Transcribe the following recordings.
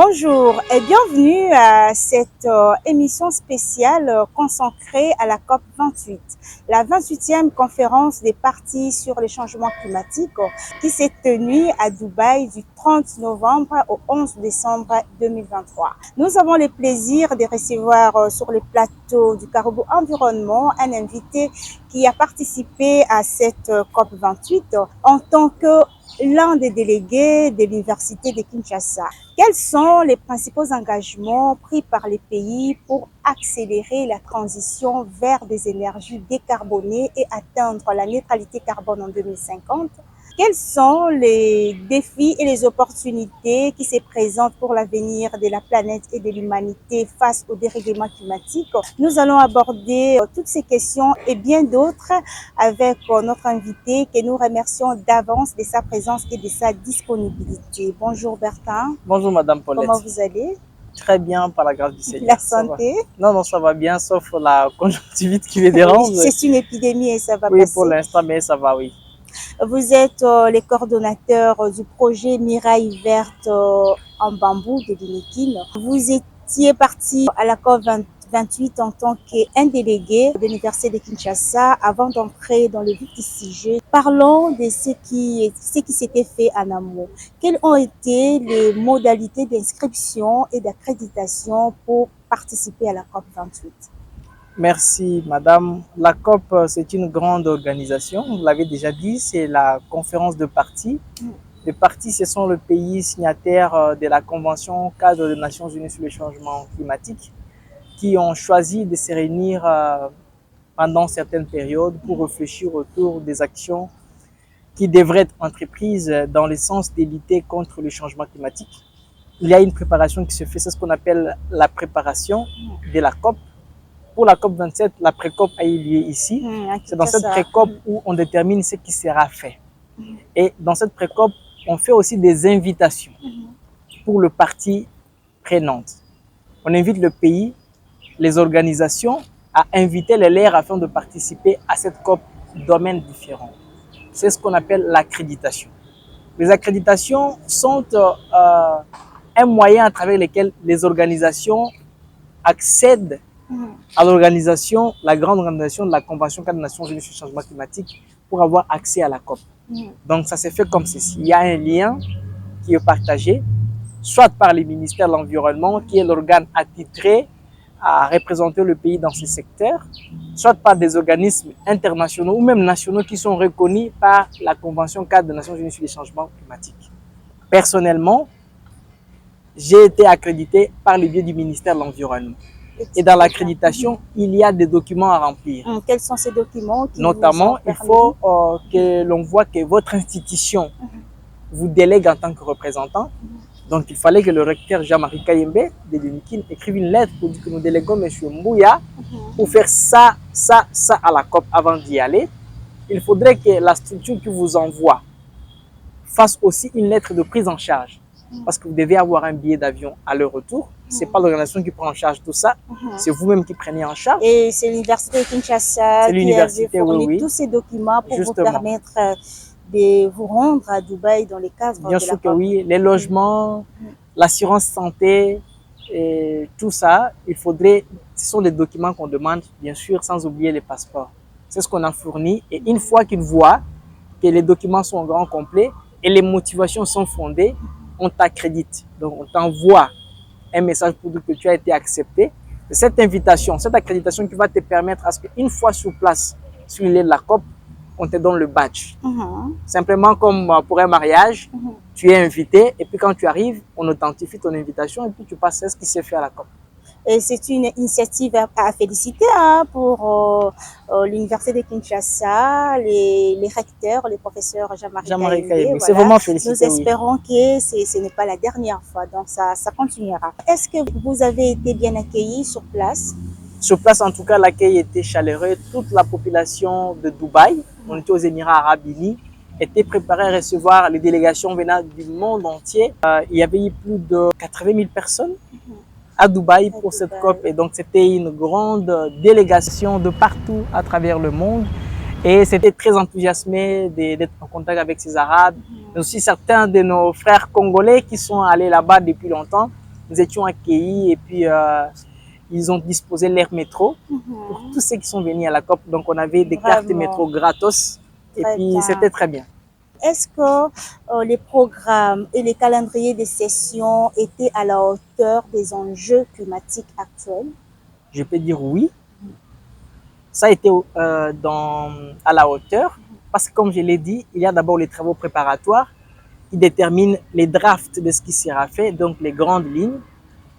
Bonjour et bienvenue à cette émission spéciale consacrée à la COP 28, la 28e conférence des parties sur les changements climatiques qui s'est tenue à Dubaï du 30 novembre au 11 décembre 2023. Nous avons le plaisir de recevoir sur le plateau du Caribou Environnement un invité qui a participé à cette COP 28 en tant que l'un des délégués de l'Université de Kinshasa. Quels sont les principaux engagements pris par les pays pour accélérer la transition vers des énergies décarbonées et atteindre la neutralité carbone en 2050? Quels sont les défis et les opportunités qui se présentent pour l'avenir de la planète et de l'humanité face au dérèglement climatique? Nous allons aborder toutes ces questions et bien d'autres avec notre invité que nous remercions d'avance de sa présence et de sa disponibilité. Bonjour Bertin. Bonjour Madame Paulette. Comment vous allez? Très bien, par la grâce du Seigneur. La santé? Non, ça va bien, sauf la conjonctivite qui me dérange. Oui, c'est une épidémie et ça va Oui, passer. pour l'instant, mais ça va, oui. Vous êtes les coordonnateurs du projet Miraille Verte en bambou de l'UNIKIN. Vous étiez parti à la COP 28 en tant qu'un délégué de l'Université de Kinshasa avant d'entrer dans le vif du sujet. Parlons de ce qui s'était fait en amont. Quelles ont été les modalités d'inscription et d'accréditation pour participer à la COP 28? Merci Madame. La COP, c'est une grande organisation. Vous l'avez déjà dit, c'est la conférence de parties. Les parties, ce sont les pays signataires de la Convention cadre des Nations Unies sur le changement climatique qui ont choisi de se réunir pendant certaines périodes pour réfléchir autour des actions qui devraient être entreprises dans le sens de lutter contre le changement climatique. Il y a une préparation qui se fait, c'est ce qu'on appelle la préparation de la COP. Pour la COP 27, la pré-COP a eu lieu ici. C'est dans cette pré-COP où on détermine ce qui sera fait. Et dans cette pré-COP, on fait aussi des invitations pour le parti prenante. On invite le pays, les organisations à inviter les leurs afin de participer à cette COP domaines différents. C'est ce qu'on appelle l'accréditation. Les accréditations sont un moyen à travers lequel les organisations accèdent à l'organisation, la grande organisation de la Convention cadre des Nations Unies sur le changement climatique pour avoir accès à la COP. Donc ça s'est fait comme ceci. Il y a un lien qui est partagé, soit par le ministère de l'Environnement, qui est l'organe attitré à représenter le pays dans ce secteur, soit par des organismes internationaux ou même nationaux qui sont reconnus par la Convention cadre des Nations Unies sur le changement climatique. Personnellement, j'ai été accrédité par le biais du ministère de l'Environnement. Et dans l'accréditation, il y a des documents à remplir. Quels sont ces documents qui Notamment, vous ont il faut que l'on voit que votre institution vous délègue en tant que représentant. Donc, il fallait que le recteur Jean-Marie Kayembe de l'UNIKIN écrive une lettre pour dire que nous déléguons M. Mbouya pour faire ça à la COP avant d'y aller. Il faudrait que la structure qui vous envoie fasse aussi une lettre de prise en charge. Parce que vous devez avoir un billet d'avion à leur retour. Ce n'est pas l'organisation qui prend en charge tout ça, c'est vous-même qui prenez en charge. Et c'est l'Université de Kinshasa qui avait fourni tous ces documents pour vous permettre de vous rendre à Dubaï dans les cadres de la COP. Bien sûr que oui, les logements, l'assurance santé, et tout ça, ce sont des documents qu'on demande, bien sûr, sans oublier les passeports. C'est ce qu'on a fourni. Et une fois qu'ils voient que les documents sont grand complets et les motivations sont fondées, on t'accrédite. Donc, on t'envoie un message pour dire que tu as été accepté. Cette invitation, cette accréditation qui va te permettre à ce qu'une fois sur place, sur l'île de la COP, on te donne le badge. Simplement comme pour un mariage, tu es invité et puis quand tu arrives, on authentifie ton invitation et puis tu passes ce qui s'est fait à la COP. Et c'est une initiative à féliciter pour l'Université de Kinshasa, les recteurs, les professeurs Jean-Marie Kayembe. C'est vraiment félicité. Nous espérons que ce n'est pas la dernière fois, donc ça continuera. Est-ce que vous avez été bien accueillis sur place? Sur place, en tout cas, l'accueil était chaleureux. Toute la population de Dubaï, on était aux Émirats Arabes Unis, était préparée à recevoir les délégations venant du monde entier. Il y avait eu plus de 80 000 personnes à Dubaï pour cette COP. Et donc, c'était une grande délégation de partout à travers le monde. Et c'était très enthousiasmé d'être en contact avec ces Arabes. Mais aussi certains de nos frères congolais qui sont allés là-bas depuis longtemps nous étions accueillis et puis ils ont disposé l'air métro pour tous ceux qui sont venus à la COP. Donc, on avait des cartes métro gratos et puis c'était très bien. Est-ce que les programmes et les calendriers des sessions étaient à la hauteur des enjeux climatiques actuels? Je peux dire oui. Ça a été à la hauteur parce que, comme je l'ai dit, il y a d'abord les travaux préparatoires qui déterminent les drafts de ce qui sera fait, donc les grandes lignes.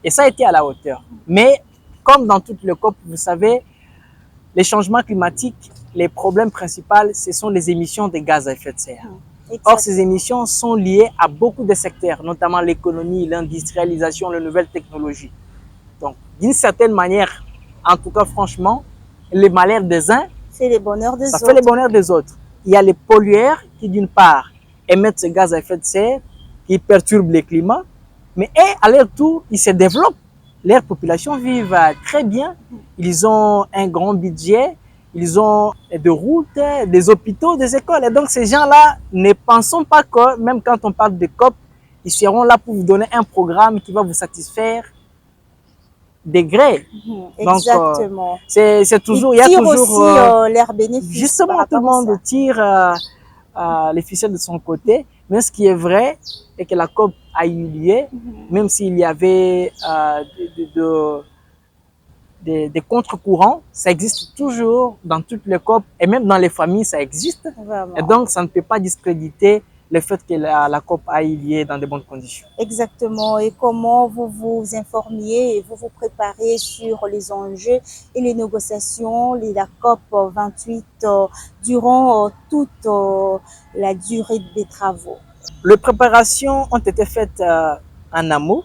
Et ça a été à la hauteur. Mais comme dans toutes les COP, vous savez, les changements climatiques, les problèmes principaux, ce sont les émissions de gaz à effet de serre. Or, ces émissions sont liées à beaucoup de secteurs, notamment l'économie, l'industrialisation, les nouvelles technologies. Donc, d'une certaine manière, en tout cas, franchement, le malheur des uns, fait le bonheur des autres. Ça fait le bonheur des autres. Il y a les pollueurs qui, d'une part, émettent ce gaz à effet de serre, qui perturbent le climat, mais à leur tour, ils se développent. Leurs populations vivent très bien. Ils ont un grand budget, ils ont des routes, des hôpitaux, des écoles. Et donc, ces gens-là, ne pensons pas que, même quand on parle de COP, ils seront là pour vous donner un programme qui va vous satisfaire des grés. Exactement. Donc, c'est toujours, il y a toujours aussi leurs bénéfices. Justement, tout le monde tire les ficelles de son côté. Mais ce qui est vrai est que la COP a eu lieu, même s'il y avait des contre-courants, ça existe toujours dans toutes les COP et même dans les familles, ça existe. Vraiment. Et donc, ça ne peut pas discréditer le fait que la COP a eu lieu dans de bonnes conditions. Exactement. Et comment vous vous informiez et vous vous préparez sur les enjeux et les négociations de la COP 28 durant toute la durée des travaux? Les préparations ont été faites en amont,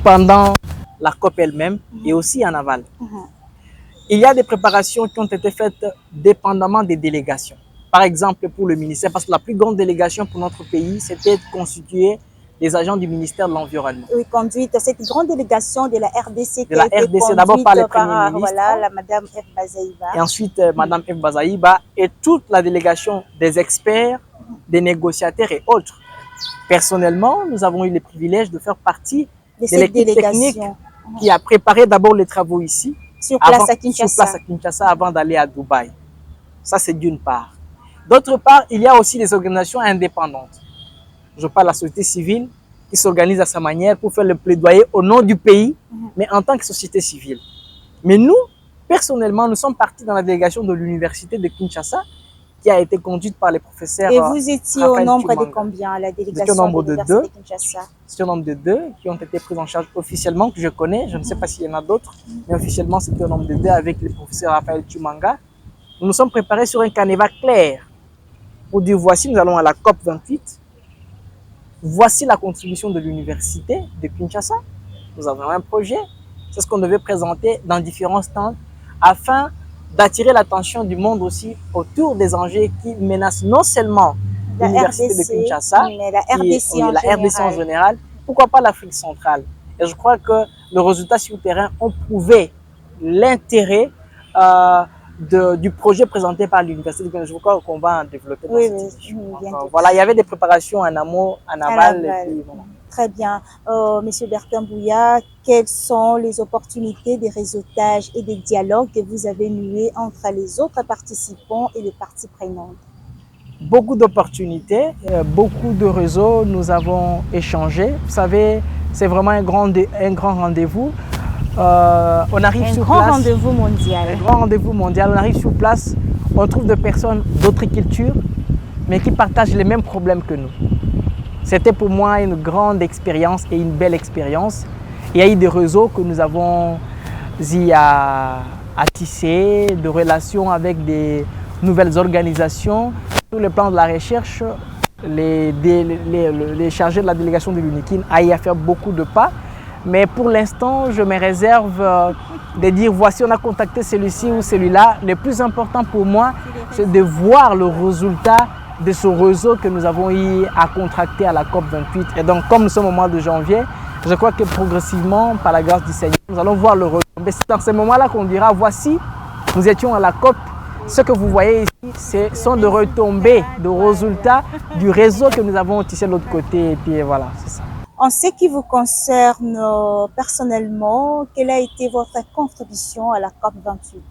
pendant la COP elle-même et aussi en aval. Il y a des préparations qui ont été faites dépendamment des délégations. Par exemple, pour le ministère, parce que la plus grande délégation pour notre pays, c'était de constituer les agents du ministère de l'Environnement. Oui, conduite cette grande délégation de la RDC. De la RDC, d'abord par le Premier ministre. Voilà, la Madame F. Bazaïba. Et ensuite, Madame F. Bazaïba et toute la délégation des experts, des négociateurs et autres. Personnellement, nous avons eu le privilège de faire partie de l'équipe technique qui a préparé d'abord les travaux ici, sur place à Kinshasa, avant d'aller à Dubaï. Ça, c'est d'une part. D'autre part, il y a aussi des organisations indépendantes. Je parle de la société civile qui s'organise à sa manière pour faire le plaidoyer au nom du pays, mais en tant que société civile. Mais nous, personnellement, nous sommes partis dans la délégation de l'université de Kinshasa qui a été conduite par les professeurs. Et vous étiez au nombre de combien à la délégation au nombre de l'université de Kinshasa? C'était au nombre de 2 qui ont été pris en charge officiellement, que je connais. Je ne sais pas s'il y en a d'autres, mais officiellement, c'était au nombre de 2 avec le professeur Raphaël Chumanga. Nous nous sommes préparés sur un canevas clair pour dire voici, nous allons à la COP 28. Voici la contribution de l'université de Kinshasa. Nous avons un projet. C'est ce qu'on devait présenter dans différents stands afin d'attirer l'attention du monde aussi autour des enjeux qui menacent non seulement l'université de Kinshasa, mais la RDC, en général, pourquoi pas l'Afrique centrale. Et je crois que le résultat sur le terrain ont prouvé l'intérêt du projet présenté par l'université de Kinshasa. Je crois qu'on va en développer dans cette édition. Voilà, il y avait des préparations en amont, en aval. Et puis, voilà. Très bien. Monsieur Bertin Bouya, quelles sont les opportunités de réseautage et de dialogue que vous avez noués entre les autres participants et les parties prenantes? Beaucoup d'opportunités, beaucoup de réseaux, nous avons échangé. Vous savez, c'est vraiment un grand rendez-vous. On arrive sur place. Un grand rendez-vous mondial. Un grand rendez-vous mondial. On arrive sur place, on trouve des personnes d'autres cultures, mais qui partagent les mêmes problèmes que nous. C'était pour moi une grande expérience et une belle expérience. Il y a eu des réseaux que nous avons eu à tisser, de relations avec des nouvelles organisations. Sur le plan de la recherche, les chargés de la délégation de l'UNIKIN a eu à faire beaucoup de pas. Mais pour l'instant, je me réserve de dire voici, on a contacté celui-ci ou celui-là. Le plus important pour moi, c'est de voir le résultat de ce réseau que nous avons eu à contracter à la COP 28. Et donc, comme nous sommes au mois de janvier, je crois que progressivement, par la grâce du Seigneur, nous allons voir le retombé. C'est dans ces moments-là qu'on dira, voici, nous étions à la COP. Ce que vous voyez ici, sont de retombées, de résultats du réseau que nous avons tissé de l'autre côté. Et puis voilà, c'est ça. En ce qui vous concerne personnellement, quelle a été votre contribution à la COP 28?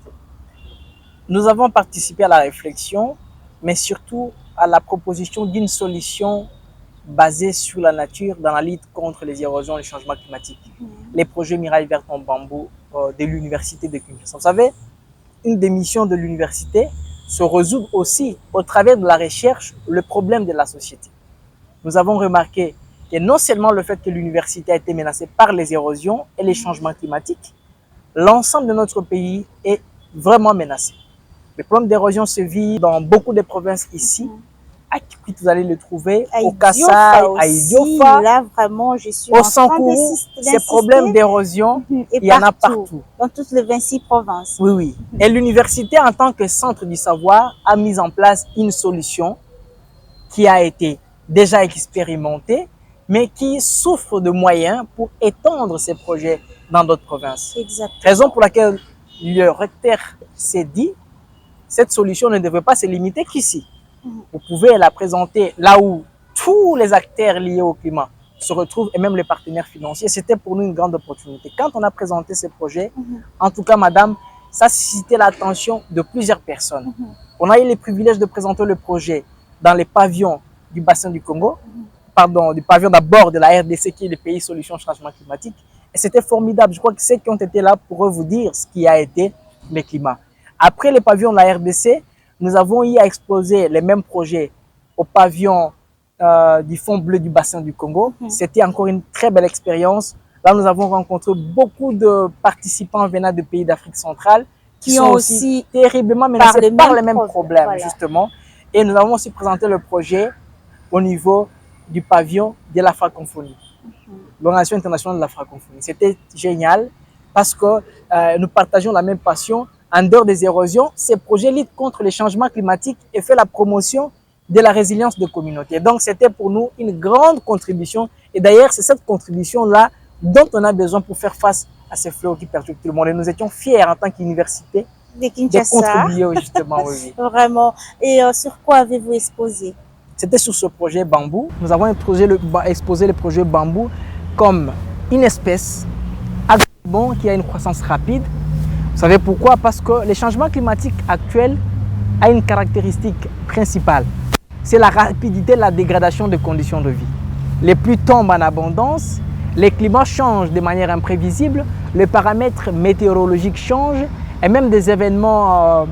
Nous avons participé à la réflexion, mais surtout à la proposition d'une solution basée sur la nature dans la lutte contre les érosions et les changements climatiques. Les projets Miraille Verte en bambou de l'université de Kinshasa. Vous savez, une des missions de l'université se résout aussi au travers de la recherche le problème de la société. Nous avons remarqué que non seulement le fait que l'université a été menacée par les érosions et les changements climatiques, l'ensemble de notre pays est vraiment menacé. Le problème d'érosion se vit dans beaucoup de provinces ici. À Kikwit, vous allez le trouver, au Kassai, à Idiofa, là vraiment je suis au en train Sankourou. Ces problèmes d'érosion, il y en a partout. Dans toutes les 26 provinces. Oui, oui. Et l'université, en tant que centre du savoir, a mis en place une solution qui a été déjà expérimentée, mais qui souffre de moyens pour étendre ces projets dans d'autres provinces. Exactement. Raison pour laquelle le recteur s'est dit, cette solution ne devrait pas se limiter qu'ici. Vous pouvez la présenter là où tous les acteurs liés au climat se retrouvent et même les partenaires financiers. C'était pour nous une grande opportunité. Quand on a présenté ce projet, en tout cas, madame, ça a suscité l'attention de plusieurs personnes. On a eu le privilège de présenter le projet dans les pavillons du bassin du Congo, pardon, du pavillon d'abord de la RDC qui est le pays solution changement climatique. Et c'était formidable. Je crois que ceux qui ont été là pourraient vous dire ce qui a été le climat. Après les pavillons de la RDC, nous avons eu à exposer les mêmes projets au pavillon du Fonds bleu du bassin du Congo. C'était encore une très belle expérience. Là, nous avons rencontré beaucoup de participants venant de pays d'Afrique centrale qui sont aussi terriblement menacés par les mêmes problèmes, voilà. Justement. Et nous avons aussi présenté le projet au niveau du pavillon de la francophonie, l'Organisation internationale de la francophonie. C'était génial parce que nous partageons la même passion. En dehors des érosions, ces projets luttent contre les changements climatiques et fait la promotion de la résilience des communautés. Donc, c'était pour nous une grande contribution. Et d'ailleurs, c'est cette contribution-là dont on a besoin pour faire face à ces fléaux qui perturbent tout le monde. Et nous étions fiers en tant qu'université de contribuer justement. Oui. Vraiment. Et sur quoi avez-vous exposé? C'était sur ce projet bambou. Nous avons exposé le projet bambou comme une espèce agricole qui a une croissance rapide. Vous savez pourquoi? Parce que les changements climatiques actuels ont une caractéristique principale. C'est la rapidité de la dégradation des conditions de vie. Les pluies tombent en abondance, les climats changent de manière imprévisible, les paramètres météorologiques changent et même des événements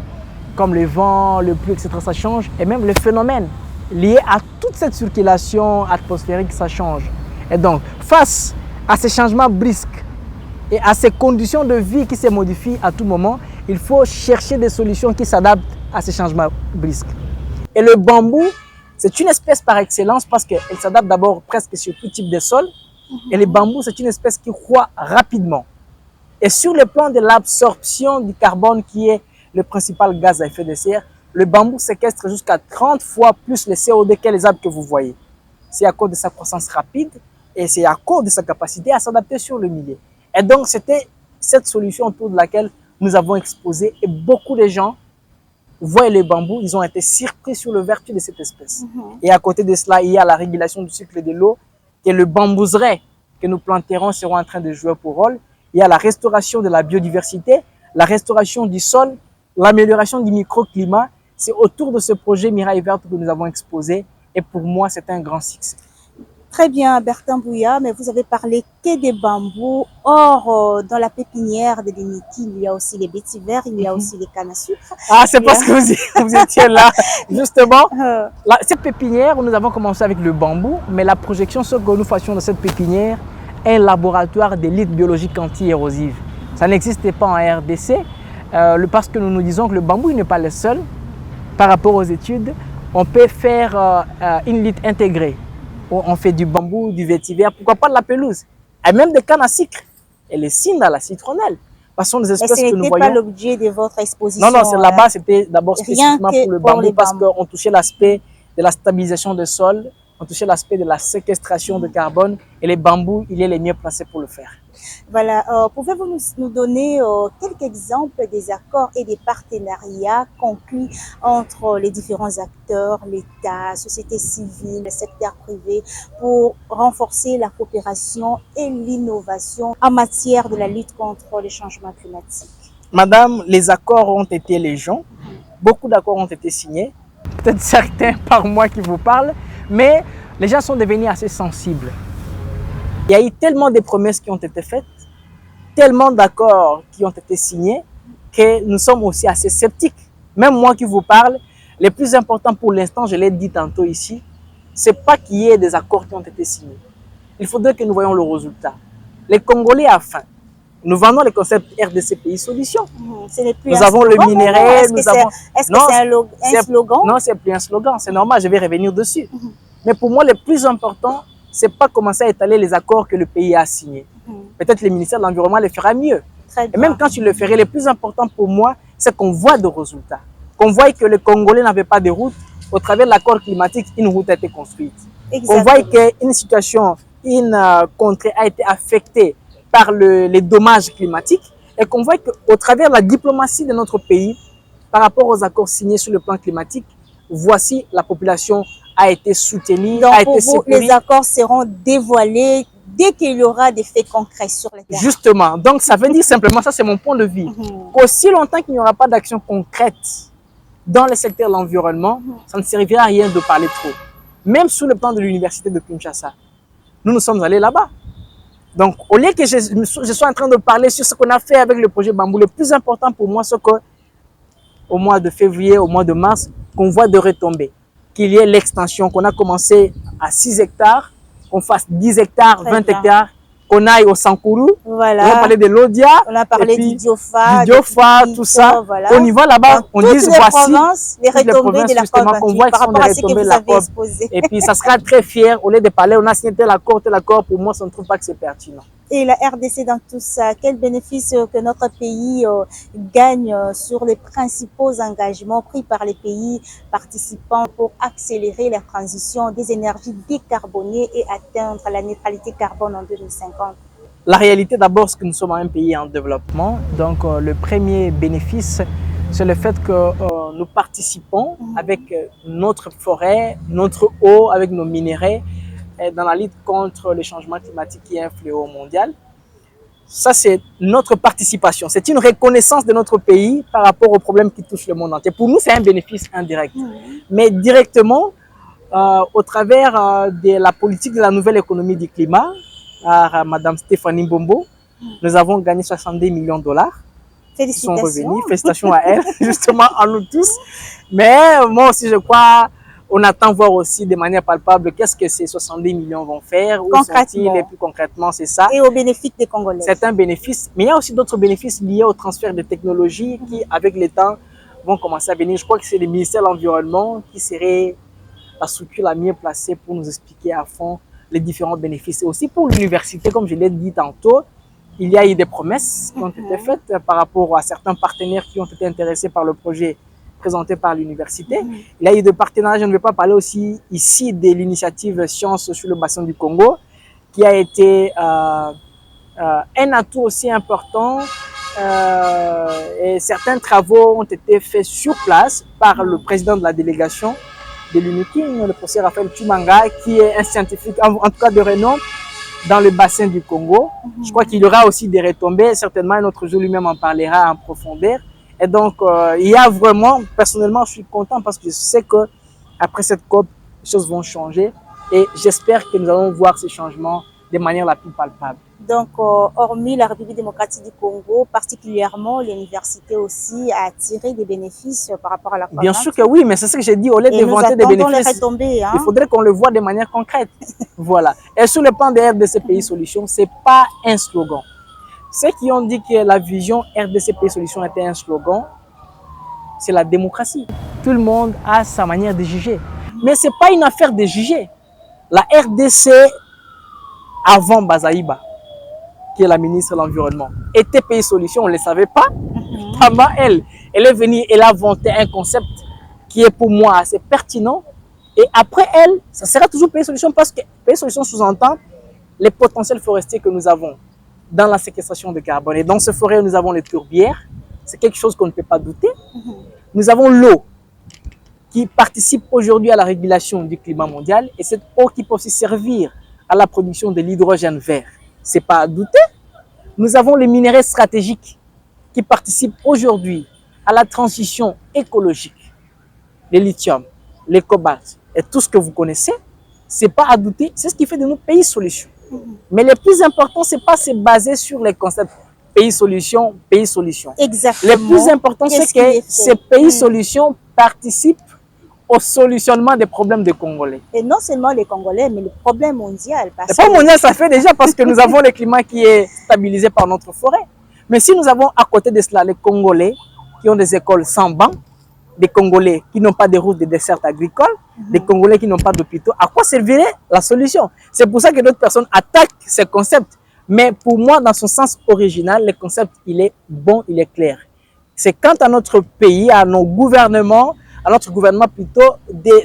comme le vent, le pluie, etc. ça change et même les phénomènes liés à toute cette circulation atmosphérique, ça change. Et donc, face à ces changements brusques et à ces conditions de vie qui se modifient à tout moment, il faut chercher des solutions qui s'adaptent à ces changements brusques. Et le bambou, c'est une espèce par excellence parce qu'elle s'adapte d'abord presque sur tout type de sol. Et le bambou, c'est une espèce qui croît rapidement. Et sur le plan de l'absorption du carbone, qui est le principal gaz à effet de serre, le bambou séquestre jusqu'à 30 fois plus le CO2 que les arbres que vous voyez. C'est à cause de sa croissance rapide et c'est à cause de sa capacité à s'adapter sur le milieu. Et donc, c'était cette solution autour de laquelle nous avons exposé et beaucoup de gens voient le bambou, ils ont été surpris sur le vertu de cette espèce. Et à côté de cela, il y a la régulation du cycle de l'eau et le bambouseret que nous planterons seront en train de jouer pour rôle. Il y a la restauration de la biodiversité, la restauration du sol, l'amélioration du microclimat. C'est autour de ce projet Miraille Verte que nous avons exposé et pour moi, c'est un grand succès. Très bien, Bertin Bouya, mais vous avez parlé que des bambous. Or, dans la pépinière de l'Iniki, il y a aussi les vétivers, il y a aussi les cannes à sucre. Ah, c'est parce que vous étiez là, justement. Cette pépinière, nous avons commencé avec le bambou, mais la projection, ce que nous fassions dans cette pépinière, est un laboratoire de lutte biologique anti-érosive. Ça n'existait pas en RDC, parce que nous nous disons que le bambou n'est pas le seul. Par rapport aux études, on peut faire une lutte intégrée. On fait du bambou, du vétiver, pourquoi pas de la pelouse, et même des cannes à sucre, et les cygnes à la citronnelle. Parce que des espèces que nous voyons. Ce n'était pas l'objet de votre exposition. Non, là-bas, c'était d'abord spécifiquement pour le bambou, parce qu'on touchait l'aspect de la stabilisation des sols, on touchait l'aspect de la séquestration de carbone, et les bambous, il est les mieux placés pour le faire. Voilà, pouvez-vous nous donner quelques exemples des accords et des partenariats conclus entre les différents acteurs, l'État, société civile, le secteur privé, pour renforcer la coopération et l'innovation en matière de la lutte contre les changements climatiques? Madame, les accords ont été légion. Beaucoup d'accords ont été signés. Peut-être certains par moi qui vous parlent, mais les gens sont devenus assez sensibles. Il y a eu tellement de promesses qui ont été faites, tellement d'accords qui ont été signés, que nous sommes aussi assez sceptiques. Même moi qui vous parle, le plus important pour l'instant, je l'ai dit tantôt ici, c'est pas qu'il y ait des accords qui ont été signés. Il faudrait que nous voyions le résultat. Les Congolais à faim. Nous vendons le concept RDC Pays Solution. Ce n'est plus Nous un avons slogan, le minerai, est-ce que nous avons... est-ce que Non, c'est un slogan? Non, c'est plus un slogan, c'est normal, je vais revenir dessus. Mais pour moi, le plus important, c'est pas commencer à étaler les accords que le pays a signés. Peut-être le ministère de l'Environnement le fera mieux. Très Et bien. même quand tu le ferais, le plus important pour moi, c'est qu'on voit des résultats. Qu'on voit que les Congolais n'avaient pas de route. Au travers de l'accord climatique, une route a été construite. Qu'on voit qu'une situation, une contrée a été affectée par les dommages climatiques et qu'on voit qu'au travers de la diplomatie de notre pays, par rapport aux accords signés sur le plan climatique, voici la population a été soutenue, Donc, a pour été vous, sécurisée. les accords seront dévoilés dès qu'il y aura des faits concrets sur le terrain. Justement, donc ça veut dire simplement, ça c'est mon point de vue, qu'aussi longtemps qu'il n'y aura pas d'action concrète dans le secteur de l'environnement, ça ne servira à rien de parler trop. Même sous le plan de l'université de Kinshasa, nous sommes allés là-bas. Donc, au lieu que je sois en train de parler sur ce qu'on a fait avec le projet Bambou, le plus important pour moi, c'est qu'au mois de février, au mois de mars, qu'on voit de retomber. Qu'il y ait l'extension, qu'on a commencé à 6 hectares, qu'on fasse 10 hectares, 20 hectares, qu'on aille au Sankourou. Voilà. On a parlé de l'Odia. On a parlé du Diofa, tout ça. Voilà. Au niveau là-bas, on dit voici les retombées de la COP qu'on voit par rapport à ce que vous avez exposé. Et puis ça sera très fier, au lieu de parler, on a signé tel accord, pour moi, ça ne trouve pas que c'est pertinent. Et la RDC dans tout ça, quel bénéfice que notre pays gagne sur les principaux engagements pris par les pays participants pour accélérer la transition des énergies décarbonées et atteindre la neutralité carbone en 2050? La réalité d'abord, c'est que nous sommes un pays en développement. Donc le premier bénéfice, c'est le fait que nous participons avec notre forêt, notre eau, avec nos minéraux, dans la lutte contre le changement climatique qui est un fléau mondial. Ça, c'est notre participation. C'est une reconnaissance de notre pays par rapport aux problèmes qui touchent le monde entier. Pour nous, c'est un bénéfice indirect. Mais directement, au travers de la politique de la nouvelle économie du climat, par Mme Stéphanie Mbombo, nous avons gagné 70 millions de dollars. Félicitations. Qui sont revenus. Félicitations à elle, justement, à nous tous. Mais moi aussi, je crois... On attend voir aussi de manière palpable qu'est-ce que ces 70 millions vont faire, où sont-ils et plus concrètement, c'est ça. Et au bénéfice des Congolais. C'est un bénéfice, mais il y a aussi d'autres bénéfices liés au transfert de technologies qui, avec le temps, vont commencer à venir. Je crois que c'est le ministère de l'Environnement qui serait la structure la mieux placée pour nous expliquer à fond les différents bénéfices. Et aussi pour l'université, comme je l'ai dit tantôt, il y a eu des promesses qui ont été faites par rapport à certains partenaires qui ont été intéressés par le projet présenté par l'université. Il y a eu des partenariats, je ne vais pas parler aussi ici de l'initiative Sciences sur le bassin du Congo, qui a été un atout aussi important. Et certains travaux ont été faits sur place par le président de la délégation de l'UNIKIN, le professeur Raphaël Chumanga, qui est un scientifique, en tout cas de renom, dans le bassin du Congo. Je crois qu'il y aura aussi des retombées, certainement un autre jour lui-même en parlera en profondeur. Et donc, il y a vraiment, personnellement, je suis content parce que je sais qu'après cette COP, les choses vont changer et j'espère que nous allons voir ces changements de manière la plus palpable. Donc, hormis la République démocratique du Congo, particulièrement l'université aussi a tiré des bénéfices par rapport à la COP. Bien sûr que oui, mais c'est ce que j'ai dit, au lieu de vanter des bénéfices, il faudrait qu'on le voit de manière concrète. Voilà. Et sur le plan des RDC Pays Solutions, ce n'est pas un slogan. Ceux qui ont dit que la vision RDC Pays Solutions était un slogan, c'est la démocratie. Tout le monde a sa manière de juger. Mais ce n'est pas une affaire de juger. La RDC, avant Bazaïba, qui est la ministre de l'Environnement, était Pays Solutions, on ne le savait pas. Avant elle, elle est venue, elle a inventé un concept qui est pour moi assez pertinent. Et après elle, ça sera toujours Pays Solutions parce que Pays Solutions sous-entend les potentiels forestiers que nous avons dans la séquestration de carbone. Et dans ces forêts, nous avons les tourbières, c'est quelque chose qu'on ne peut pas douter. Nous avons l'eau qui participe aujourd'hui à la régulation du climat mondial et cette eau qui peut aussi servir à la production de l'hydrogène vert. Ce n'est pas à douter. Nous avons les minéraux stratégiques qui participent aujourd'hui à la transition écologique. Le lithium, le cobalt et tout ce que vous connaissez, ce n'est pas à douter. C'est ce qui fait de nous pays solutions. Mais le plus important, ce n'est pas se baser sur les concepts pays solutions, pays solutions. Exactement. Le plus important, c'est que ces pays solutions participent au solutionnement des problèmes des Congolais. Et non seulement les Congolais, mais le problème mondial. Le problème mondial, ça fait déjà parce que nous avons le climat qui est stabilisé par notre forêt. Mais si nous avons à côté de cela les Congolais qui ont des écoles sans bancs, des Congolais qui n'ont pas de routes de dessert agricole, des Congolais qui n'ont pas d'hôpitaux, à quoi servirait la solution? C'est pour ça que d'autres personnes attaquent ces concepts. Mais pour moi, dans son sens original, le concept, il est bon, il est clair. C'est quant à notre pays, à nos gouvernements, à notre gouvernement plutôt,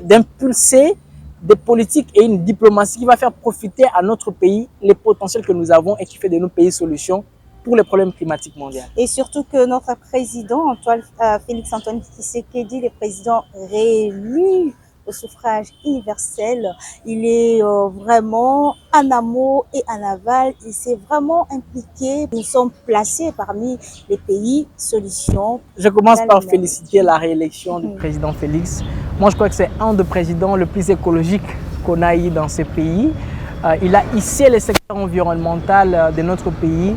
d'impulser des politiques et une diplomatie qui va faire profiter à notre pays les potentiels que nous avons et qui fait de nos pays solutions pour les problèmes climatiques mondiaux. Et surtout que notre président, Félix-Antoine Tshisekedi, le président réélu au suffrage universel, il est vraiment en amont et en aval, il s'est vraiment impliqué. Nous sommes placés parmi les pays solutions. Je commence par féliciter la réélection du président Félix. Moi, je crois que c'est un des présidents le plus écologique qu'on a eu dans ce pays. Il a hissé le secteur environnemental de notre pays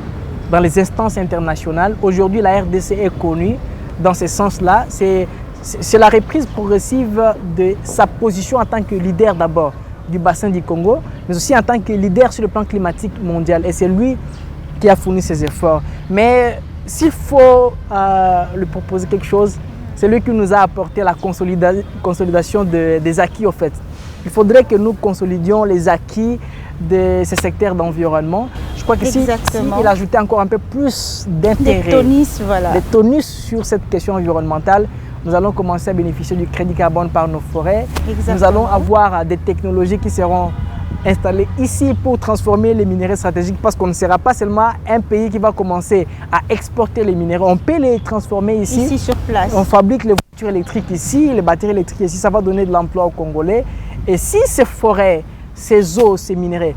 dans les instances internationales. Aujourd'hui, la RDC est connue dans ce sens-là. C'est la reprise progressive de sa position en tant que leader d'abord du bassin du Congo, mais aussi en tant que leader sur le plan climatique mondial. Et c'est lui qui a fourni ces efforts. Mais s'il faut lui proposer quelque chose, c'est lui qui nous a apporté la consolidation des acquis au fait. Il faudrait que nous consolidions les acquis de ces secteurs d'environnement. Je crois que s'il ajoutait encore un peu plus d'intérêt, de tonus sur cette question environnementale, nous allons commencer à bénéficier du crédit carbone par nos forêts. Exactement. Nous allons avoir des technologies qui seront installées ici pour transformer les minéraux stratégiques parce qu'on ne sera pas seulement un pays qui va commencer à exporter les minéraux. On peut les transformer ici. Ici sur place. On fabrique les voitures électriques ici, les batteries électriques ici. Ça va donner de l'emploi aux Congolais. Et si ces forêts, ces eaux, ces minéraux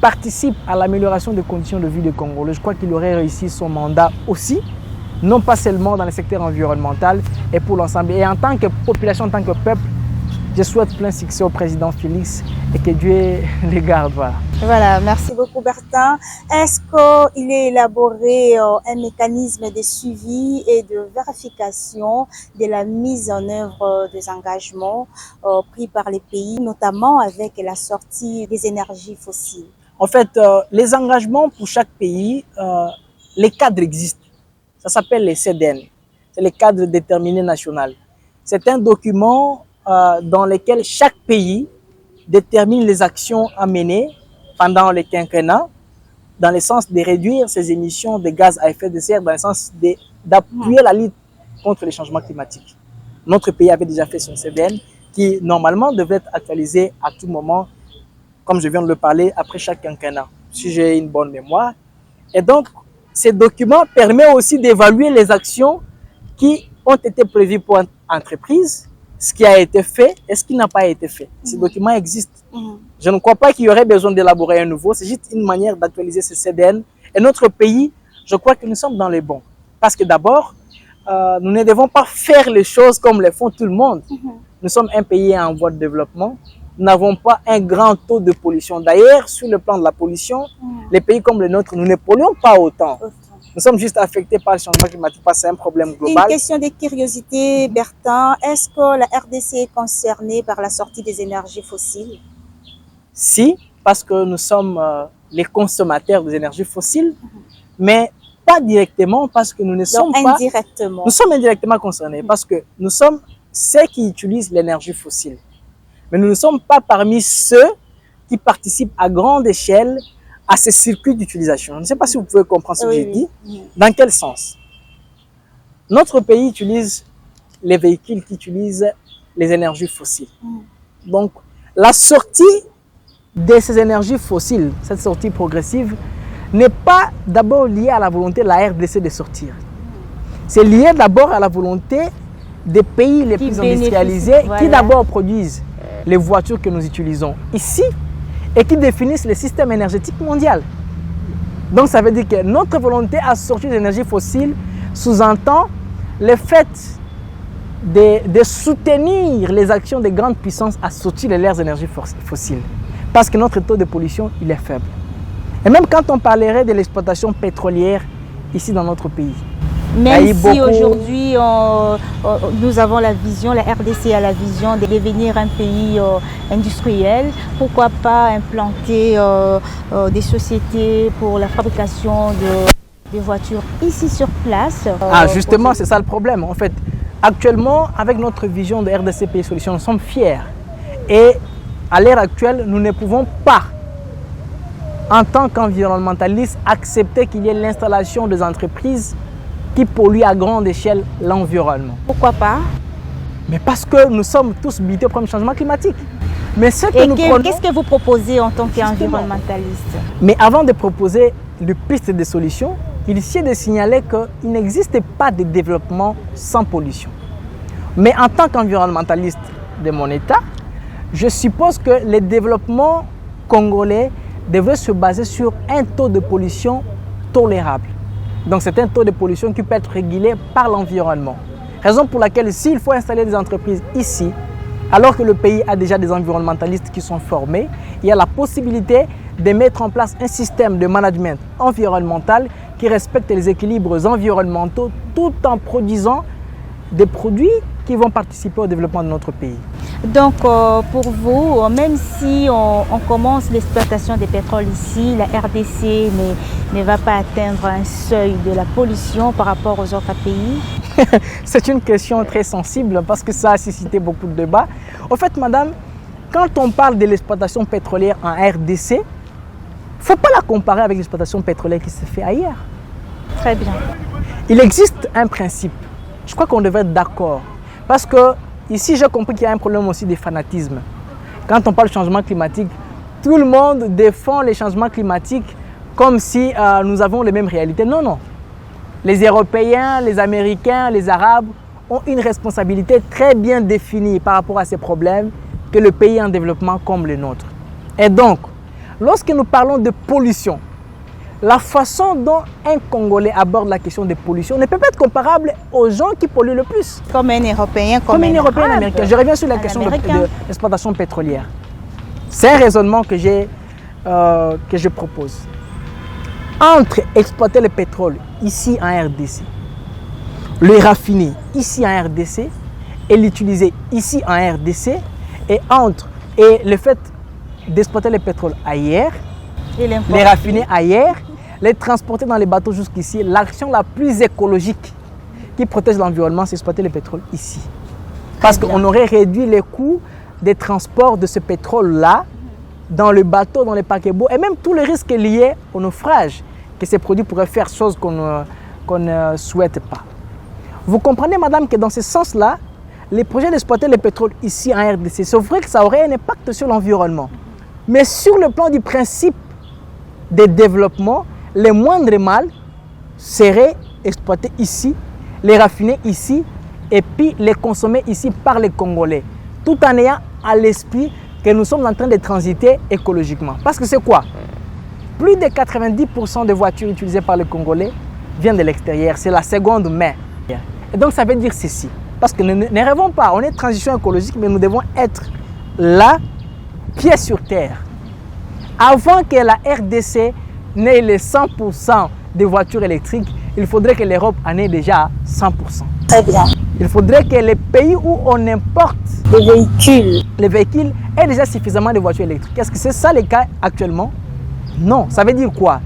participent à l'amélioration des conditions de vie des Congolais, je crois qu'il aurait réussi son mandat aussi. Non pas seulement dans le secteur environnemental et pour l'ensemble. Et en tant que population, en tant que peuple, je souhaite plein succès au président Félix et que Dieu les garde. Voilà, merci beaucoup Bertin. Est-ce qu'il est élaboré un mécanisme de suivi et de vérification de la mise en œuvre des engagements pris par les pays, notamment avec la sortie des énergies fossiles? En fait, les engagements pour chaque pays, les cadres existent. Ça s'appelle les CDN, c'est les cadres déterminés nationaux. C'est un document dans lequel chaque pays détermine les actions à mener pendant le quinquennat dans le sens de réduire ses émissions de gaz à effet de serre, dans le sens d'appuyer la lutte contre les changements climatiques. Notre pays avait déjà fait son CDN qui normalement devait être actualisé à tout moment, comme je viens de le parler, après chaque quinquennat, si j'ai une bonne mémoire. Et donc, ces documents permettent aussi d'évaluer les actions qui ont été prévues pour une entreprise, ce qui a été fait et ce qui n'a pas été fait. Ces documents existent. Je ne crois pas qu'il y aurait besoin d'élaborer un nouveau, c'est juste une manière d'actualiser ce CDN. Et notre pays, je crois que nous sommes dans les bons. Parce que d'abord, nous ne devons pas faire les choses comme les font tout le monde. Nous sommes un pays en voie de développement. Nous n'avons pas un grand taux de pollution. D'ailleurs, sur le plan de la pollution, les pays comme le nôtre, nous ne polluons pas autant. Nous sommes juste affectés par le changement climatique parce que c'est un problème global. Une question de curiosité, Bertin. Est-ce que la RDC est concernée par la sortie des énergies fossiles? Si, parce que nous sommes les consommateurs des énergies fossiles, mais pas directement parce que nous ne sommes pas... indirectement. Nous sommes indirectement concernés parce que nous sommes ceux qui utilisent l'énergie fossile. Mais nous ne sommes pas parmi ceux qui participent à grande échelle à ces circuits d'utilisation. Je ne sais pas si vous pouvez comprendre ce que j'ai dit. Dans quel sens? Notre pays utilise les véhicules qui utilisent les énergies fossiles. Donc, la sortie de ces énergies fossiles, cette sortie progressive, n'est pas d'abord lié à la volonté de la RDC de sortir. C'est lié d'abord à la volonté des pays les plus industrialisés qui d'abord produisent les voitures que nous utilisons ici et qui définissent le système énergétique mondial. Donc ça veut dire que notre volonté à sortir des énergies fossiles sous-entend le fait de soutenir les actions des grandes puissances à sortir de leurs énergies fossiles. Parce que notre taux de pollution, il est faible. Et même quand on parlerait de l'exploitation pétrolière ici dans notre pays. Même si aujourd'hui nous avons la vision, la RDC a la vision de devenir un pays industriel, pourquoi pas implanter des sociétés pour la fabrication de voitures ici sur place? Justement, c'est ça le problème. En fait, actuellement, avec notre vision de RDC Pays Solutions, nous sommes fiers. Et à l'heure actuelle, nous ne pouvons pas, en tant qu'environnementalistes, accepter qu'il y ait l'installation des entreprises qui polluent à grande échelle l'environnement. Pourquoi pas? Mais parce que nous sommes tous butés au problème du changement climatique. Mais qu'est-ce que vous proposez en tant qu'environnementaliste? Mais avant de proposer des pistes de solutions, il est de signaler qu'il n'existe pas de développement sans pollution. Mais en tant qu'environnementaliste de mon État, je suppose que le développement congolais devrait se baser sur un taux de pollution tolérable. Donc c'est un taux de pollution qui peut être régulé par l'environnement. Raison pour laquelle s'il faut installer des entreprises ici, alors que le pays a déjà des environnementalistes qui sont formés, il y a la possibilité de mettre en place un système de management environnemental qui respecte les équilibres environnementaux tout en produisant des produits qui vont participer au développement de notre pays. Donc pour vous, même si on commence l'exploitation des pétroles ici, la RDC ne va pas atteindre un seuil de la pollution par rapport aux autres pays? C'est une question très sensible parce que ça a suscité beaucoup de débats. En fait, madame, quand on parle de l'exploitation pétrolière en RDC, il ne faut pas la comparer avec l'exploitation pétrolière qui se fait ailleurs. Très bien. Il existe un principe. Je crois qu'on devrait être d'accord. Parce que ici, j'ai compris qu'il y a un problème aussi de fanatisme. Quand on parle de changement climatique, tout le monde défend les changements climatiques comme si nous avons les mêmes réalités. Non, non. Les Européens, les Américains, les Arabes ont une responsabilité très bien définie par rapport à ces problèmes que le pays en développement comme le nôtre. Et donc, lorsque nous parlons de pollution, la façon dont un Congolais aborde la question de pollution ne peut pas être comparable aux gens qui polluent le plus. Comme un Européen, comme un Européen, un Américain. Je reviens sur la question de l'exploitation pétrolière. C'est un raisonnement que je propose. Entre exploiter le pétrole ici en RDC, le raffiner ici en RDC et l'utiliser ici en RDC, et le fait d'exploiter le pétrole ailleurs, les raffiner ailleurs, les transporter dans les bateaux jusqu'ici, l'action la plus écologique qui protège l'environnement, c'est exploiter le pétrole ici. Parce qu'on aurait réduit les coûts des transports de ce pétrole-là dans le bateau, dans les paquebots, et même tous les risques liés au naufrage que ces produits pourraient faire, chose qu'on ne souhaite pas. Vous comprenez, madame, que dans ce sens-là, les projets d'exploiter le pétrole ici en RDC, c'est vrai que ça aurait un impact sur l'environnement. Mais sur le plan du principe de développement, les moindres mal seraient exploités ici, les raffiner ici et puis les consommer ici par les Congolais, tout en ayant à l'esprit que nous sommes en train de transiter écologiquement. Parce que c'est quoi? Plus de 90% des voitures utilisées par les Congolais viennent de l'extérieur, c'est la seconde main. Et donc ça veut dire ceci, parce que ne rêvons pas, on est transition écologique, mais nous devons être là, pied sur terre. Avant que la RDC n'ait les 100% des voitures électriques, il faudrait que l'Europe en ait déjà 100%. Très bien. Il faudrait que les pays où on importe les véhicules aient déjà suffisamment de voitures électriques. Est-ce que c'est ça le cas actuellement? Non. Ça veut dire quoi?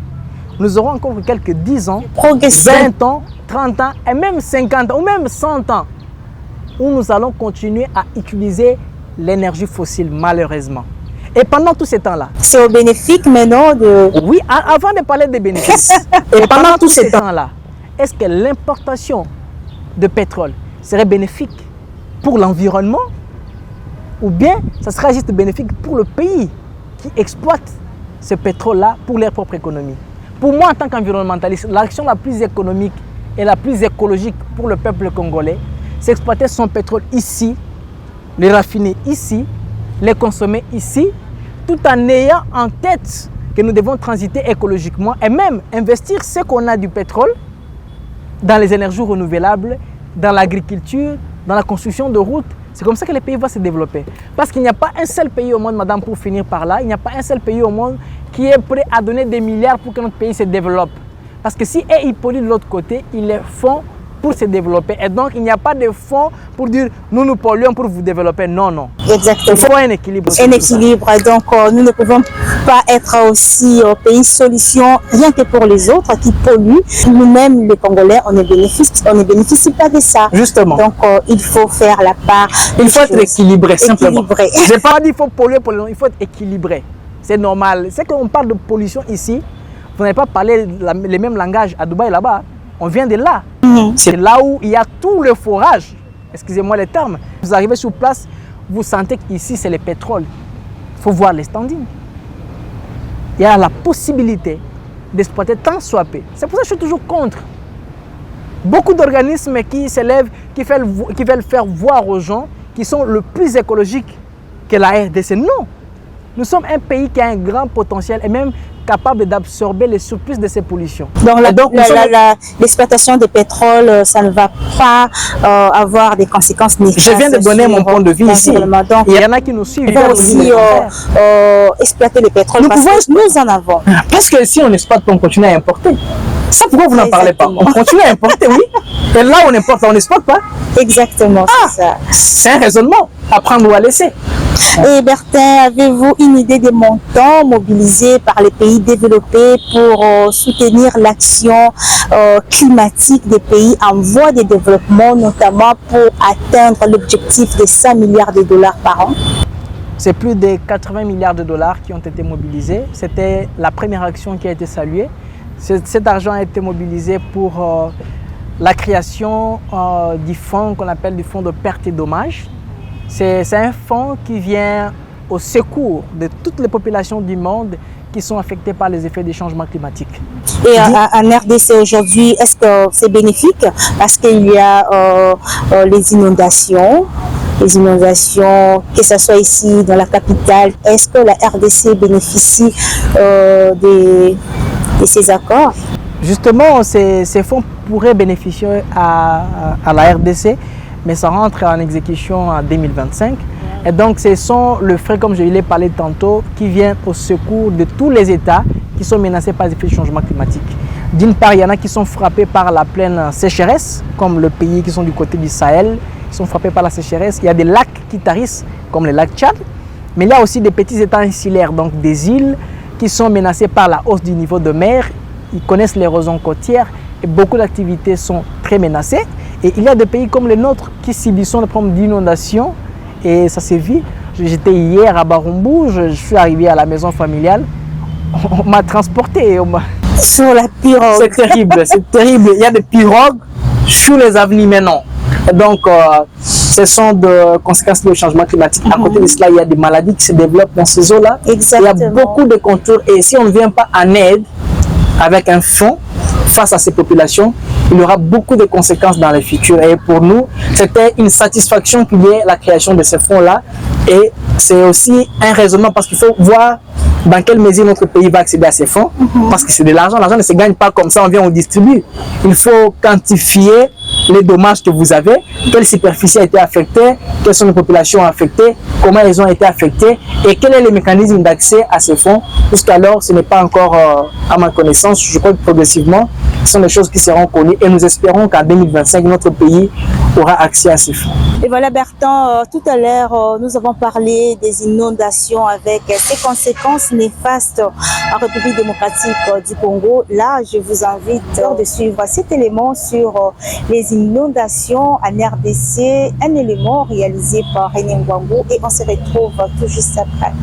Nous aurons encore quelques 10 ans, 20 ans, 30 ans et même 50 ans ou même 100 ans où nous allons continuer à utiliser l'énergie fossile malheureusement. Et pendant tout ce temps-là, c'est bénéfique maintenant de... Oui, avant de parler des bénéfices, et pendant tout ce temps-là, est-ce que l'importation de pétrole serait bénéfique pour l'environnement ou bien ça sera juste bénéfique pour le pays qui exploite ce pétrole-là pour leur propre économie? Pour moi, en tant qu'environnementaliste, l'action la plus économique et la plus écologique pour le peuple congolais, c'est exploiter son pétrole ici, les raffiner ici, les consommer ici, tout en ayant en tête que nous devons transiter écologiquement et même investir ce qu'on a du pétrole dans les énergies renouvelables, dans l'agriculture, dans la construction de routes. C'est comme ça que les pays vont se développer. Parce qu'il n'y a pas un seul pays au monde, madame, pour finir par là, il n'y a pas un seul pays au monde qui est prêt à donner des milliards pour que notre pays se développe. Parce que si ils polluent de l'autre côté, ils les font pour se développer. Et donc, il n'y a pas de fonds pour dire nous polluons pour vous développer. Non, non. Exactement. Il faut un équilibre. Un équilibre. Donc, nous ne pouvons pas être aussi pays solution rien que pour les autres qui polluent. Nous-mêmes, les Congolais, on ne bénéficie pas de ça. Justement. Donc, il faut faire la part. Il faut être équilibré, simplement. Équilibré. Je n'ai pas dit qu'il faut polluer pour les gens, il faut être équilibré. C'est normal. C'est qu'on parle de pollution ici. Vous n'avez pas parlé les mêmes langages à Dubaï là-bas. On vient de là. C'est là où il y a tout le forage. Excusez-moi les termes. Vous arrivez sur place, vous sentez qu'ici c'est le pétrole. Il faut voir les standings. Il y a la possibilité d'exploiter tant soit peu. C'est pour ça que je suis toujours contre. Beaucoup d'organismes qui s'élèvent, qui veulent faire voir aux gens qu'ils sont le plus écologiques que la RDC. Non. Nous sommes un pays qui a un grand potentiel et même capable d'absorber les surplus de ces pollutions. Donc, l'exploitation de pétrole, ça ne va pas avoir des conséquences néfastes. Je viens de donner mon point de vue ici. Donc, il y en a qui nous suivent. Il faut aussi exploiter le pétrole parce que nous en avons. Parce que si on exploite, on continue à importer. Ça, pourquoi vous n'en parlez pas? On continue à importer, oui. Et là, on importe, on n'exporte pas. Exactement, c'est ça. C'est un raisonnement à prendre ou à laisser. Et Bertin, avez-vous une idée des montants mobilisés par les pays développés pour soutenir l'action climatique des pays en voie de développement, notamment pour atteindre l'objectif de 100 milliards de dollars par an? C'est plus de 80 milliards de dollars qui ont été mobilisés. C'était la première action qui a été saluée. Cet argent a été mobilisé pour la création du fonds qu'on appelle du fonds de perte et dommages. C'est un fonds qui vient au secours de toutes les populations du monde qui sont affectées par les effets des changements climatiques. Et en RDC aujourd'hui, est-ce que c'est bénéfique? Parce qu'il y a les inondations, que ce soit ici dans la capitale. Est-ce que la RDC bénéficie de ces accords? Justement, ces fonds pourraient bénéficier à la RDC, mais ça rentre en exécution en 2025. Et donc, ce sont le frais, comme je l'ai parlé tantôt, qui viennent au secours de tous les États qui sont menacés par les effets du changement climatique. D'une part, il y en a qui sont frappés par la pleine sécheresse, comme le pays qui sont du côté du Sahel, qui sont frappés par la sécheresse. Il y a des lacs qui tarissent, comme le lac Tchad, mais il y a aussi des petits États insulaires, donc des îles qui sont menacées par la hausse du niveau de mer. Ils connaissent l'érosion côtière et beaucoup d'activités sont très menacées. Et il y a des pays comme le nôtre qui subissent le problème d'inondation et ça s'est vu. J'étais hier à Barumbu, je suis arrivé à la maison familiale, on m'a transporté. Sur la pirogue. C'est terrible, c'est terrible. Il y a des pirogues sur les avenues maintenant. Et donc, ce sont des conséquences du changement climatique. À côté de cela, il y a des maladies qui se développent dans ces eaux-là. Exactement. Il y a beaucoup de contours et si on ne vient pas en aide avec un fonds face à ces populations, il y aura beaucoup de conséquences dans le futur. Et pour nous, c'était une satisfaction qu'il y ait la création de ces fonds-là. Et c'est aussi un raisonnement parce qu'il faut voir dans quelle mesure notre pays va accéder à ces fonds. Parce que c'est de l'argent. L'argent ne se gagne pas comme ça, on vient, on distribue. Il faut quantifier les dommages que vous avez, quelle superficie a été affectée, quelles sont les populations affectées, comment elles ont été affectées et quel est le mécanisme d'accès à ces fonds. Jusqu'alors, ce n'est pas encore à ma connaissance. Je crois que progressivement, ce sont des choses qui seront connues et nous espérons qu'en 2025, notre pays aura accès à ces fonds. Et voilà Bertrand, tout à l'heure, nous avons parlé des inondations avec ses conséquences néfastes en République démocratique du Congo. Là, je vous invite de suivre cet élément sur les inondations en RDC, un élément réalisé par René Ngwango et on se retrouve tout juste après.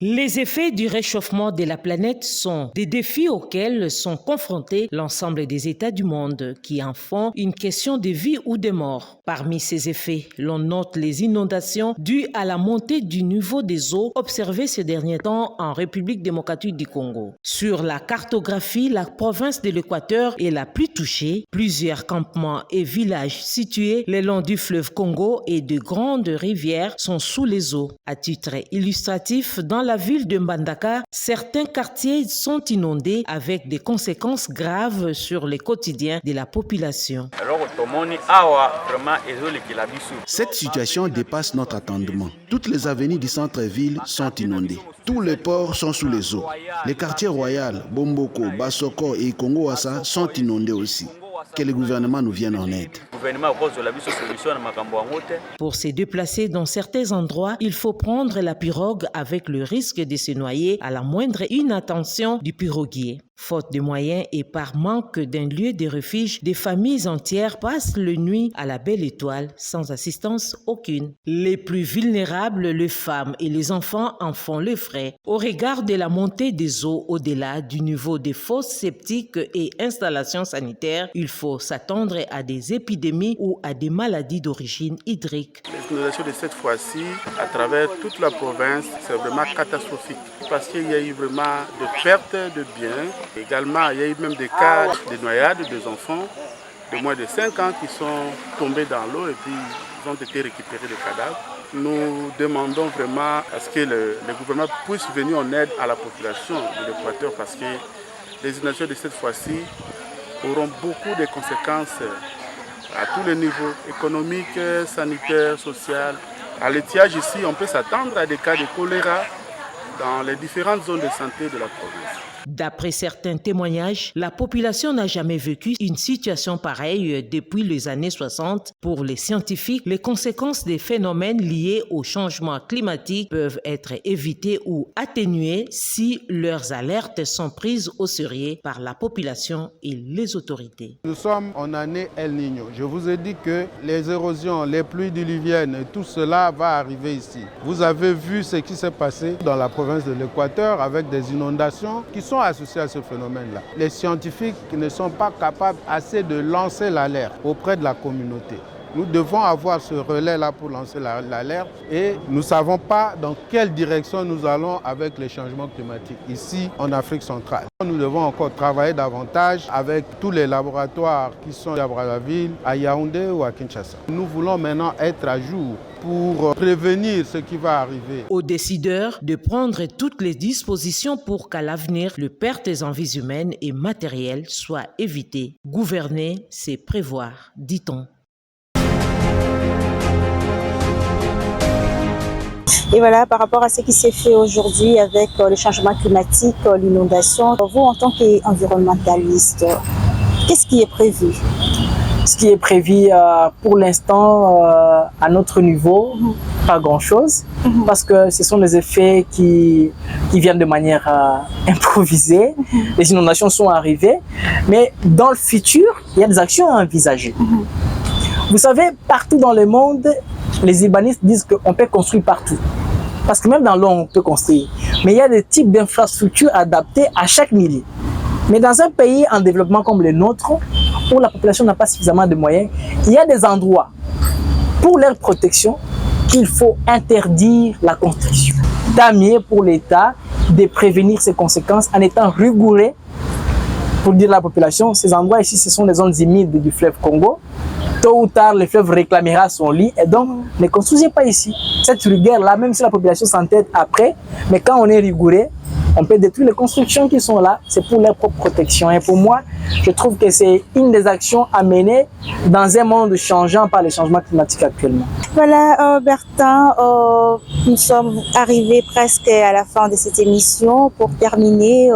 Les effets du réchauffement de la planète sont des défis auxquels sont confrontés l'ensemble des États du monde qui en font une question de vie ou de mort. Parmi ces effets, l'on note les inondations dues à la montée du niveau des eaux observées ces derniers temps en République démocratique du Congo. Sur la cartographie, la province de l'Équateur est la plus touchée. Plusieurs campements et villages situés le long du fleuve Congo et de grandes rivières sont sous les eaux. À titre illustratif, dans la ville de Mbandaka, certains quartiers sont inondés avec des conséquences graves sur le quotidien de la population. Cette situation dépasse notre attendement. Toutes les avenues du centre-ville sont inondées. Tous les ports sont sous les eaux. Les quartiers royaux, Bomboko, Basoko et Kongo-Assa sont inondés aussi. Que le gouvernement nous vienne en aide. Pour se déplacer dans certains endroits, il faut prendre la pirogue avec le risque de se noyer à la moindre inattention du piroguier. Faute de moyens et par manque d'un lieu de refuge, des familles entières passent la nuit à la Belle Étoile sans assistance aucune. Les plus vulnérables, les femmes et les enfants en font les frais. Au regard de la montée des eaux au-delà du niveau des fosses septiques et installations sanitaires, il faut s'attendre à des épidémies ou à des maladies d'origine hydrique. Les inondations de cette fois-ci, à travers toute la province, c'est vraiment catastrophique parce qu'il y a eu vraiment de pertes de biens. Également, il y a eu même des cas de noyades des enfants de moins de 5 ans qui sont tombés dans l'eau et puis ils ont été récupérés des cadavres. Nous demandons vraiment à ce que le gouvernement puisse venir en aide à la population de l'Équateur parce que les inondations de cette fois-ci auront beaucoup de conséquences à tous les niveaux, économiques, sanitaires, sociaux. À l'étiage ici, on peut s'attendre à des cas de choléra dans les différentes zones de santé de la province. D'après certains témoignages, la population n'a jamais vécu une situation pareille depuis les années 60. Pour les scientifiques, les conséquences des phénomènes liés au changement climatique peuvent être évitées ou atténuées si leurs alertes sont prises au sérieux par la population et les autorités. Nous sommes en année El Niño. Je vous ai dit que les érosions, les pluies diluviennes, tout cela va arriver ici. Vous avez vu ce qui s'est passé dans la province de l'Équateur avec des inondations qui sont associés à ce phénomène-là. Les scientifiques ne sont pas capables assez de lancer l'alerte auprès de la communauté. Nous devons avoir ce relais-là pour lancer l'alerte et nous ne savons pas dans quelle direction nous allons avec les changements climatiques ici en Afrique centrale. Nous devons encore travailler davantage avec tous les laboratoires qui sont à Brazzaville, à Yaoundé ou à Kinshasa. Nous voulons maintenant être à jour pour prévenir ce qui va arriver. Aux décideurs de prendre toutes les dispositions pour qu'à l'avenir, les pertes en vies humaines et matérielles soient évitées. Gouverner, c'est prévoir, dit-on. Et voilà, par rapport à ce qui s'est fait aujourd'hui avec le changement climatique, l'inondation, vous en tant qu'environnementaliste, qu'est-ce qui est prévu? Ce qui est prévu pour l'instant à notre niveau, pas grand-chose, parce que ce sont des effets qui viennent de manière improvisée. Les inondations sont arrivées, mais dans le futur, il y a des actions à envisager. Vous savez, partout dans le monde, les urbanistes disent qu'on peut construire partout. Parce que même dans l'eau, on peut construire. Mais il y a des types d'infrastructures adaptées à chaque milieu. Mais dans un pays en développement comme le nôtre, où la population n'a pas suffisamment de moyens, il y a des endroits pour leur protection qu'il faut interdire la construction. Tant mieux pour l'État de prévenir ces conséquences en étant rigoureux pour dire à la population, ces endroits ici, ce sont les zones humides du fleuve Congo. Tôt ou tard, le fleuve réclamera son lit et donc ne construisez pas ici. Cette rigueur-là, même si la population s'entête après, mais quand on est rigoureux, on peut détruire les constructions qui sont là, c'est pour leur propre protection. Et pour moi, je trouve que c'est une des actions à mener dans un monde changeant par les changements climatiques actuellement. Voilà, Bertin, nous sommes arrivés presque à la fin de cette émission. Pour terminer,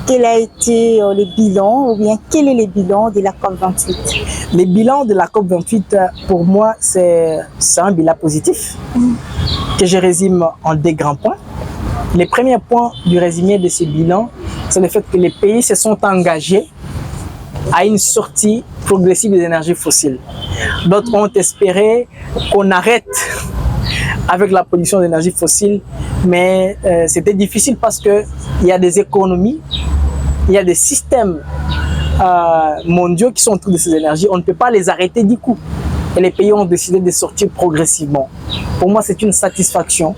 quel a été le bilan, ou bien quel est le bilan de la COP28? Le bilan de la COP28, pour moi, c'est un bilan positif que je résume en deux grands points. Le premier point du résumé de ce bilan, c'est le fait que les pays se sont engagés à une sortie progressive des énergies fossiles. D'autres ont espéré qu'on arrête avec la production d'énergie fossile, mais c'était difficile parce qu'il y a des économies, il y a des systèmes mondiaux qui sont autour de ces énergies. On ne peut pas les arrêter du coup. Et les pays ont décidé de sortir progressivement. Pour moi, c'est une satisfaction,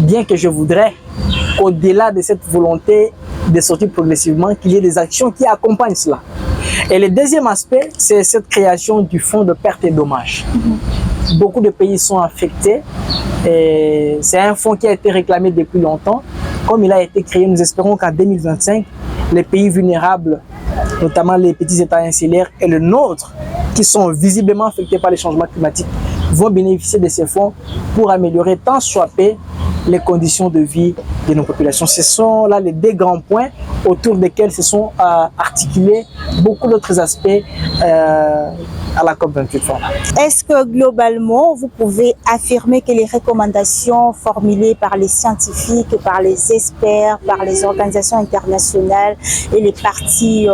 bien que je voudrais qu'au-delà de cette volonté de sortir progressivement, qu'il y ait des actions qui accompagnent cela. Et le deuxième aspect, c'est cette création du fonds de pertes et dommages. Beaucoup de pays sont affectés et c'est un fonds qui a été réclamé depuis longtemps. Comme il a été créé, nous espérons qu'en 2025, les pays vulnérables, notamment les petits États insulaires et le nôtre, qui sont visiblement affectés par les changements climatiques, vont bénéficier de ces fonds pour améliorer tant soit peu les conditions de vie de nos populations. Ce sont là les deux grands points autour desquels se sont articulés beaucoup d'autres aspects à la COP28. Est-ce que globalement, vous pouvez affirmer que les recommandations formulées par les scientifiques, par les experts, par les organisations internationales et les parties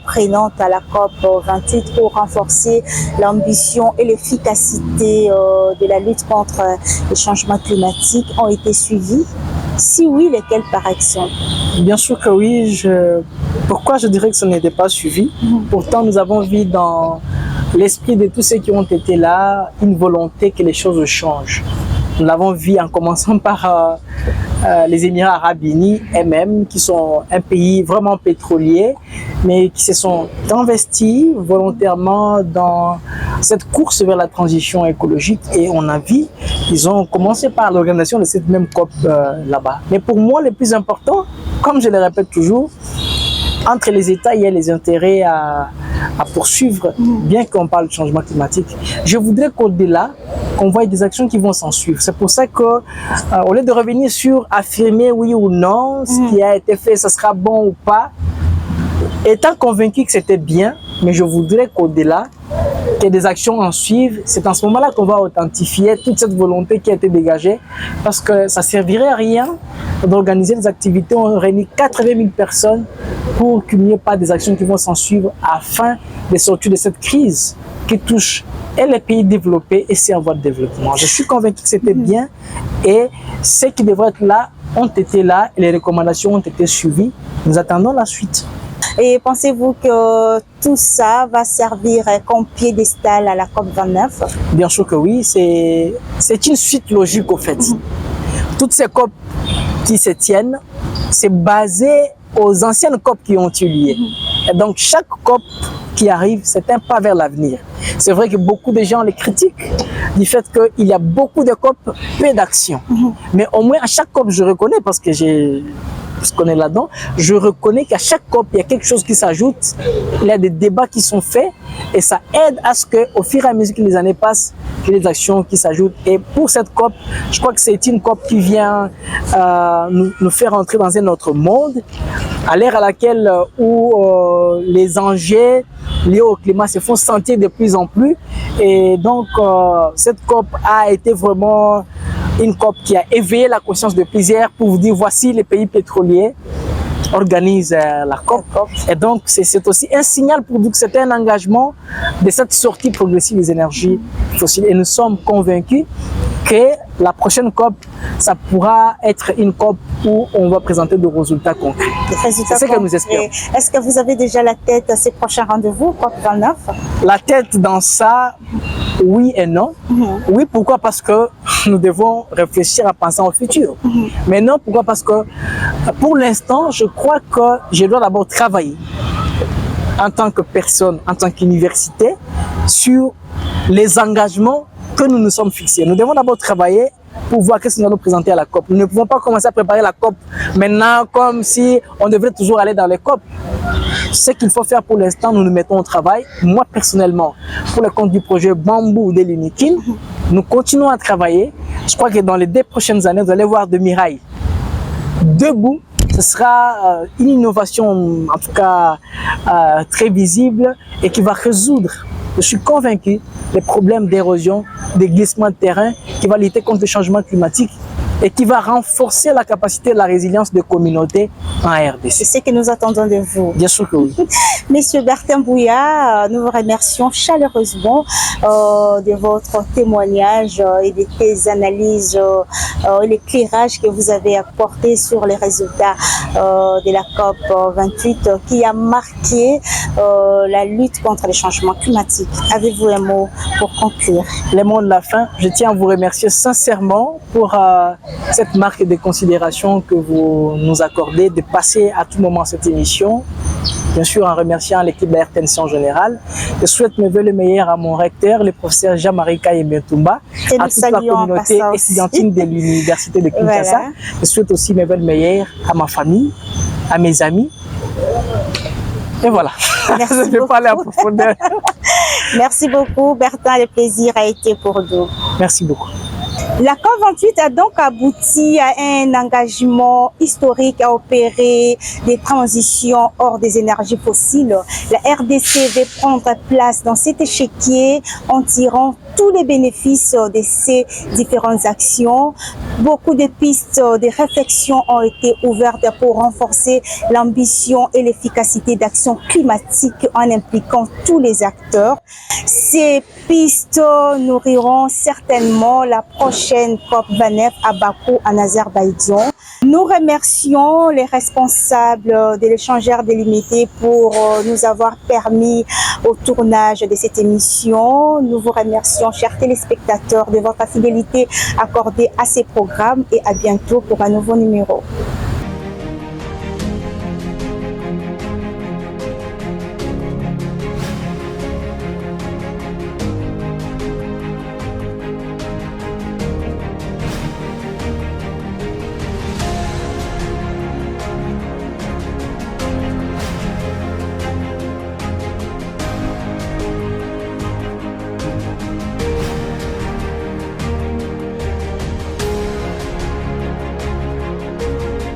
prenantes à la COP28 pour renforcer l'ambition et l'efficacité de la lutte contre les changements climatiques ont été suivies? Si oui, lesquelles par exemple? Bien sûr que oui. Pourquoi je dirais que ce n'était pas suivi? Pourtant, nous avons vu dans l'esprit de tous ceux qui ont été là une volonté que les choses changent. Nous l'avons vu en commençant par les Émirats arabes unis eux-mêmes, qui sont un pays vraiment pétrolier, mais qui se sont investis volontairement dans cette course vers la transition écologique. Et on a vu, ils ont commencé par l'organisation de cette même COP là-bas. Mais pour moi, le plus important, comme je le répète toujours, entre les États, il y a les intérêts à poursuivre, bien qu'on parle de changement climatique. Je voudrais qu'au-delà, qu'on voie des actions qui vont s'en suivre. C'est pour ça que, au lieu de revenir sur affirmer oui ou non, ce qui a été fait, ce sera bon ou pas, étant convaincu que c'était bien, mais je voudrais qu'au-delà, que des actions en suivent. C'est en ce moment-là qu'on va authentifier toute cette volonté qui a été dégagée, parce que ça ne servirait à rien d'organiser des activités. On réunit 80 000 personnes pour qu'il n'y ait pas des actions qui vont s'en suivre afin de sortir de cette crise qui touche et les pays développés et ceux en voie de développement. Je suis convaincu que c'était bien et ceux qui devraient être là ont été là et les recommandations ont été suivies. Nous attendons la suite. Et pensez-vous que tout ça va servir comme piédestal à la COP29? Bien sûr que oui, c'est une suite logique au fait. Toutes ces COP qui se tiennent, c'est basé aux anciennes COP qui ont eu lieu. Et donc chaque COP qui arrive, c'est un pas vers l'avenir. C'est vrai que beaucoup de gens les critiquent du fait qu'il y a beaucoup de COP, peu d'actions. Mais au moins à chaque COP, je reconnais, parce que je connais là-dedans, je reconnais qu'à chaque COP, il y a quelque chose qui s'ajoute, il y a des débats qui sont faits et ça aide à ce qu'au fur et à mesure que les années passent, il y ait des actions qui s'ajoutent. Et pour cette COP, je crois que c'est une COP qui vient nous faire entrer dans un autre monde, à l'ère à laquelle où les enjeux liés au climat se font sentir de plus en plus. Et donc, cette COP a été vraiment une COP qui a éveillé la conscience de plusieurs pour vous dire voici les pays pétroliers organisent la COP. Et donc, c'est aussi un signal pour dire que c'était un engagement de cette sortie progressive des énergies fossiles. Et nous sommes convaincus que la prochaine COP, ça pourra être une COP où on va présenter des résultats concrets. C'est ce que nous espérons. Est-ce que vous avez déjà la tête à ces prochains rendez-vous, COP29? La tête dans ça, oui et non. Oui, pourquoi? Parce que nous devons réfléchir à penser au futur. Mais non, pourquoi? Parce que pour l'instant, je crois que je dois d'abord travailler en tant que personne, en tant qu'université, sur les engagements que nous nous sommes fixés. Nous devons d'abord travailler pour voir qu'est-ce que nous allons présenter à la COP. Nous ne pouvons pas commencer à préparer la COP maintenant comme si on devrait toujours aller dans les COP. Ce qu'il faut faire pour l'instant, nous nous mettons au travail. Moi, personnellement, pour le compte du projet Bambou de l'Unikin, nous continuons à travailler. Je crois que dans les 2 prochaines années, vous allez voir de Mirail debout. Ce sera une innovation, en tout cas, très visible et qui va résoudre, je suis convaincu, les problèmes d'érosion, de glissement de terrain, qui va lutter contre le changement climatique et qui va renforcer la capacité et la résilience des communautés en RDC. C'est ce que nous attendons de vous. Bien sûr que oui. Monsieur Bertin Bouya, nous vous remercions chaleureusement de votre témoignage et de tes analyses et l'éclairage que vous avez apporté sur les résultats de la COP 28 qui a marqué la lutte contre les changements climatiques. Avez-vous un mot pour conclure? Les mots de la fin, je tiens à vous remercier sincèrement pour cette marque de considération que vous nous accordez de passer à tout moment cette émission. Bien sûr, en remerciant l'équipe de la RTNC en général. Je souhaite mes vœux le meilleur à mon recteur, le professeur Jean-Marie Kayemetumba, à toute la communauté étudiantine de l'Université de Kinshasa. Voilà. Je souhaite aussi mes vœux le meilleur à ma famille, à mes amis. Et voilà. Merci je ne vais pas aller en profondeur. Merci beaucoup, Bertin. Le plaisir a été pour nous. Merci beaucoup. La COP28 a donc abouti à un engagement historique à opérer des transitions hors des énergies fossiles. La RDC va prendre place dans cet échiquier en tirant tous les bénéfices de ces différentes actions. Beaucoup de pistes de réflexion ont été ouvertes pour renforcer l'ambition et l'efficacité d'actions climatiques en impliquant tous les acteurs. Ces pistes nourriront certainement la prochaine COP29 à Bakou, en Azerbaïdjan. Nous remercions les responsables de l'échangeur délimité pour nous avoir permis au tournage de cette émission. Nous vous remercions, chers téléspectateurs, de votre fidélité accordée à ces programmes et à bientôt pour un nouveau numéro.